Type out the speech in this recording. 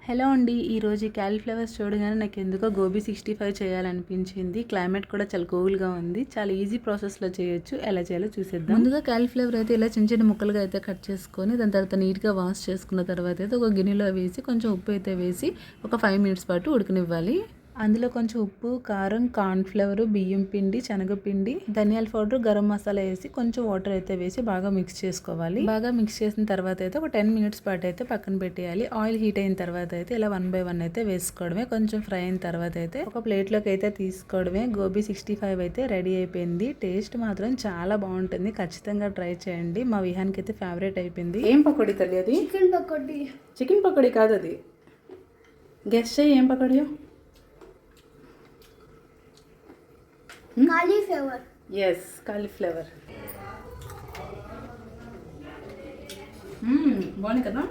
Hello అండి, ఈరోజు ఈ క్యాలీఫ్లవర్స్ చూడగానే నాకు ఎందుకో గోబీ 65 చేయాలనిపించింది. క్లైమేట్ కూడా చాలా కూల్గా ఉంది. చాలా ఈజీ ప్రాసెస్లో చేయొచ్చు. ఎలా చేయాలో చూసేద్దాం. ముందుగా క్యాలీఫ్లవర్ అయితే ఇలా చిన్న చిన్న ముక్కలుగా అయితే కట్ చేసుకొని దాని తర్వాత నీట్గా వాష్ చేసుకున్న తర్వాత అయితే ఒక గిన్నెలో వేసి కొంచెం ఉప్పు అయితే వేసి ఒక 5 మినిట్స్ పాటు ఉడకనివ్వాలి. అందులో కొంచెం ఉప్పు, కారం, కార్న్ఫ్లవర్, బియ్యం పిండి, శనగపిండి, ధనియాల పౌడర్, గరం మసాలా వేసి కొంచెం వాటర్ అయితే వేసి బాగా మిక్స్ చేసుకోవాలి. బాగా మిక్స్ చేసిన తర్వాత అయితే ఒక 10 మినిట్స్ పాటు అయితే పక్కన పెట్టేయాలి. ఆయిల్ హీట్ అయిన తర్వాత అయితే ఇలా 1 by 1 అయితే వేసుకోవడమే. కొంచెం ఫ్రై అయిన తర్వాత అయితే ఒక ప్లేట్లోకి అయితే తీసుకోవడమే. గోబీ 65 అయితే రెడీ అయిపోయింది. టేస్ట్ మాత్రం చాలా బాగుంటుంది. ఖచ్చితంగా ట్రై చేయండి. మా విహాన్కి అయితే ఫేవరెట్ అయిపోయింది. ఏం పకోడీ తల్లి అది? చికెన్ పకోడీ. చికెన్ పకోడీ కాదు అది. గెస్ చేయి ఏం పకోడీ? కాలీఫ్లవర్. Yes, cauliflower. బాగుంది కదా.